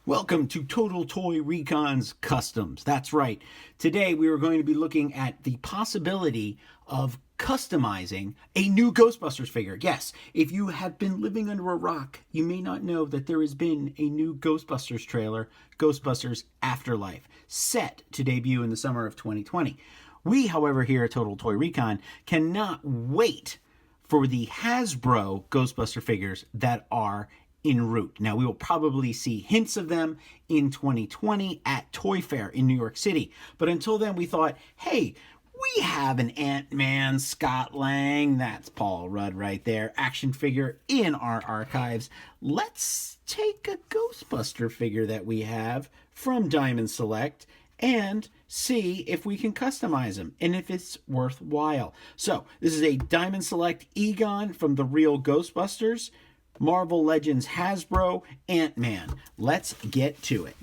Welcome to Total Toy Recon's Customs. That's right. Today we are going to be looking at the possibility of customizing a new Ghostbusters figure. Yes, if you have been living under a rock, you may not know that there has been a new Ghostbusters trailer, Ghostbusters Afterlife, set to debut in the summer of 2020. We, however, here at Total Toy Recon cannot wait for the Hasbro Ghostbuster figures that are en route. Now, we will probably see hints of them in 2020 at Toy Fair in New York City. But until then, we thought, hey, we have an Ant-Man Scott Lang, that's Paul Rudd right there, action figure in our archives. Let's take a Ghostbuster figure that we have from Diamond Select and see if we can customize him and if it's worthwhile. So, this is a Diamond Select Egon from the real Ghostbusters, Marvel Legends Hasbro Ant-Man. Let's get to it.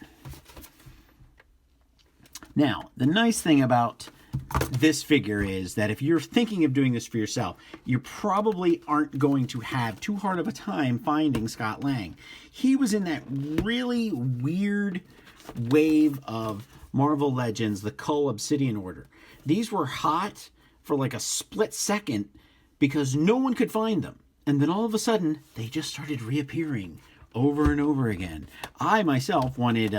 Now, the nice thing about this figure is that if you're thinking of doing this for yourself, you probably aren't going to have too hard of a time finding Scott Lang. He was in that really weird wave of Marvel Legends, the Cull Obsidian Order. These were hot for like a split second because no one could find them. And then all of a sudden, they just started reappearing over and over again. I myself wanted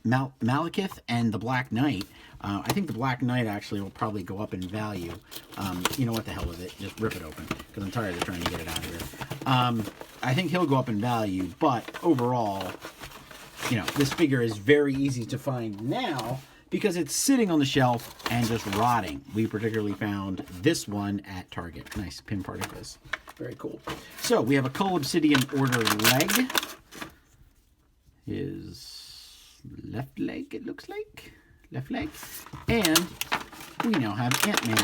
Malekith and the Black Knight. I think the Black Knight actually will probably go up in value. You know what, the hell with it. Just rip it open, because I'm tired of trying to get it out of here. I think he'll go up in value, but overall, you know, this figure is very easy to find now because it's sitting on the shelf and just rotting. We particularly found this one at Target. Nice pin particles. Very cool. So we have a Cull Obsidian Order leg. His left leg, it looks like. Left leg. And we now have Ant-Man.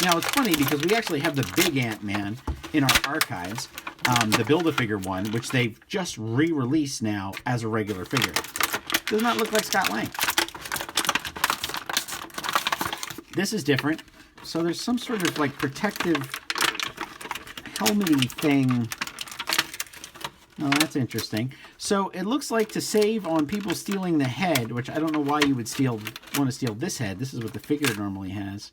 Now it's funny because we actually have the big Ant-Man in our archives. The Build-A-Figure one, which they've just re-released now as a regular figure. Does not look like Scott Lang. This is different. So there's some sort of like protective helmety thing. Oh, that's interesting. So it looks like to save on people stealing the head, which I don't know why you would want to steal this head. This is what the figure normally has.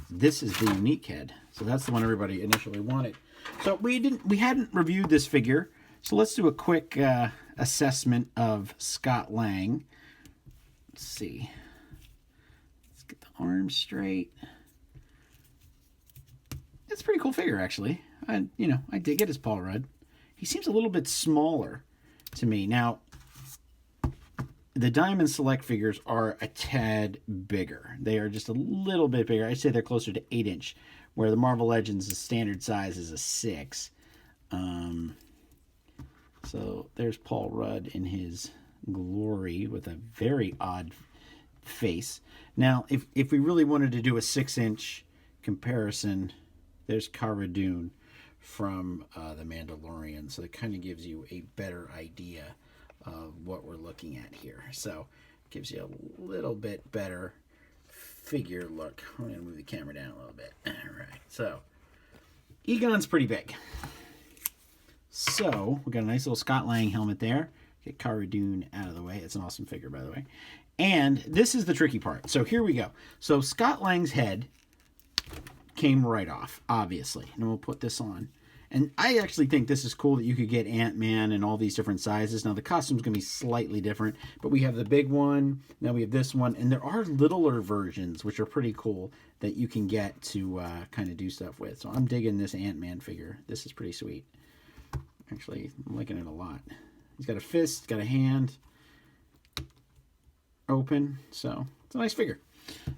This is the unique head. So that's the one everybody initially wanted. So we hadn't reviewed this figure. So let's do a quick assessment of Scott Lang. Let's see. Let's get the arms straight. It's a pretty cool figure, actually. I dig it as Paul Rudd. He seems a little bit smaller to me. Now, the Diamond Select figures are a tad bigger. They are just a little bit bigger. I'd say they're closer to 8-inch, where the Marvel Legends, the standard size is a 6. So there's Paul Rudd in his glory with a very odd face. Now, if we really wanted to do a 6-inch comparison, there's Cara Dune from The Mandalorian. So it kind of gives you a better idea of what we're looking at here. So it gives you a little bit better figure look. I'm going to move the camera down a little bit. All right. So Egon's pretty big. So we got a nice little Scott Lang helmet there. Get Cara Dune out of the way. It's an awesome figure, by the way. And this is the tricky part. So here we go. So Scott Lang's head came right off, obviously. And we'll put this on. And I actually think this is cool that you could get Ant-Man in all these different sizes. Now, the costume's going to be slightly different, but we have the big one. Now we have this one. And there are littler versions, which are pretty cool, that you can get to kind of do stuff with. So I'm digging this Ant-Man figure. This is pretty sweet. Actually, I'm liking it a lot. He's got a fist, got a hand open. So it's a nice figure.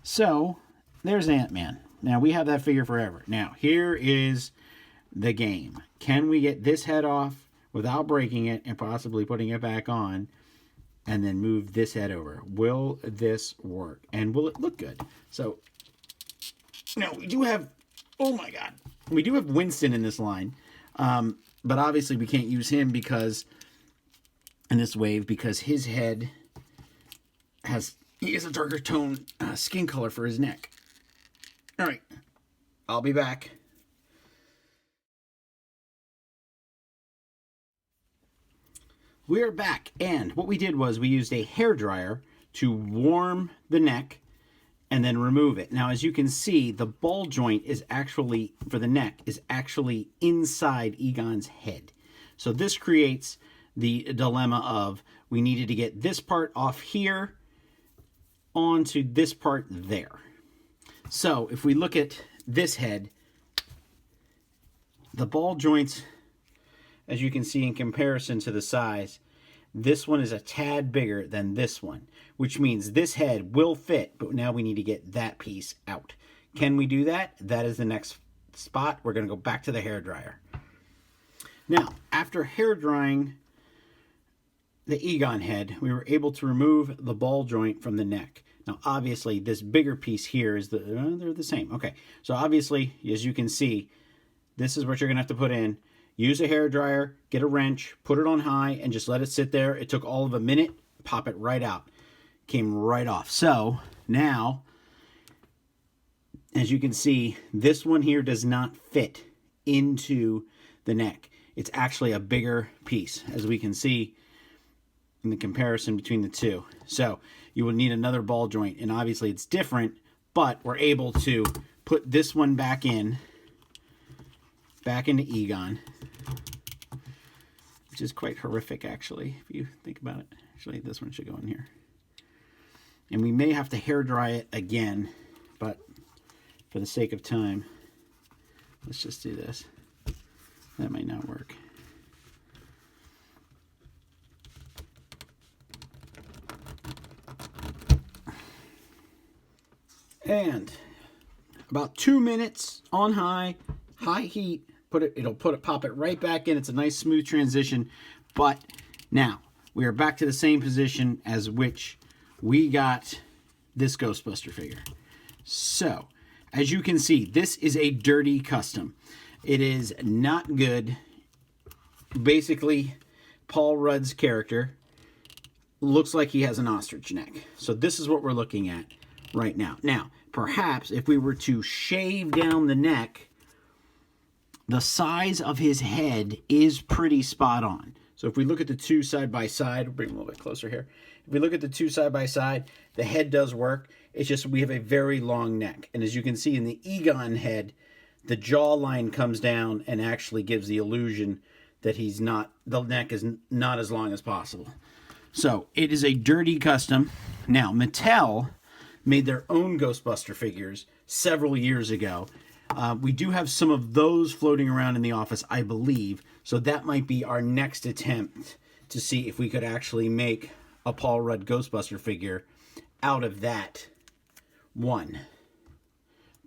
So there's Ant-Man. Now, we have that figure forever. Now, here is the game. Can we get this head off without breaking it and possibly putting it back on and then move this head over? Will this work? And will it look good? So, now, we do have, oh my God, we do have Winston in this line. But obviously, we can't use him because, in this wave, because his head he has a darker tone skin color for his neck. All right, I'll be back. We're back, and what we did was we used a hairdryer to warm the neck and then remove it. Now, as you can see, the ball joint is actually, for the neck, is actually inside Egon's head. So this creates the dilemma of we needed to get this part off here onto this part there. So if we look at this head, the ball joints, as you can see in comparison to the size, this one is a tad bigger than this one, which means this head will fit, but now we need to get that piece out. Can we do that? That is the next spot. We're going to go back to the hairdryer. Now, after hair drying the Egon head, we were able to remove the ball joint from the neck. Now, obviously, this bigger piece here is they're the same. Okay, so obviously, as you can see, this is what you're going to have to put in. Use a hairdryer, get a wrench, put it on high, and just let it sit there. It took all of a minute. Pop it right out. Came right off. So now, as you can see, this one here does not fit into the neck. It's actually a bigger piece, as we can see in the comparison between the two. So you will need another ball joint, and obviously it's different, but we're able to put this one back into Egon, which is quite horrific, actually, if you think about it. Actually, this one should go in here. And we may have to hair dry it again, but for the sake of time, let's just do this. That might not work. And about 2 minutes on high heat, pop it right back in. It's a nice smooth transition. But now we are back to the same position as which we got this Ghostbuster figure. So as you can see, this is a dirty custom. It is not good. Basically, Paul Rudd's character looks like he has an ostrich neck. So this is what we're looking at right now. Now, perhaps if we were to shave down the neck, the size of his head is pretty spot on. So if we look at the two side by side, we'll bring them a little bit closer here. If we look at the two side by side, the head does work. It's just we have a very long neck. And as you can see in the Egon head, the jawline comes down and actually gives the illusion that the neck is not as long as possible. So it is a dirty custom. Now, Mattel made their own Ghostbuster figures several years ago. We do have some of those floating around in the office, I believe. So that might be our next attempt to see if we could actually make a Paul Rudd Ghostbuster figure out of that one.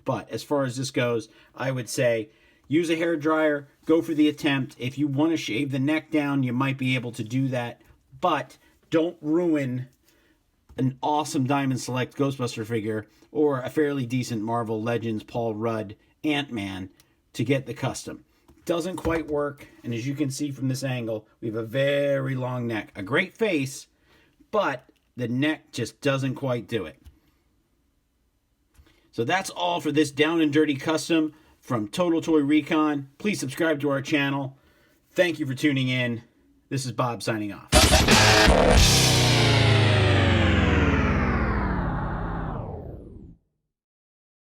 But as far as this goes, I would say use a hairdryer, go for the attempt. If you want to shave the neck down, you might be able to do that. But don't ruin an awesome Diamond Select Ghostbuster figure or a fairly decent Marvel Legends Paul Rudd Ant-Man to get the custom. Doesn't quite work, and as you can see from this angle, we have a very long neck. A great face, but the neck just doesn't quite do it. So that's all for this Down and Dirty custom from Total Toy Recon. Please subscribe to our channel. Thank you for tuning in. This is Bob signing off.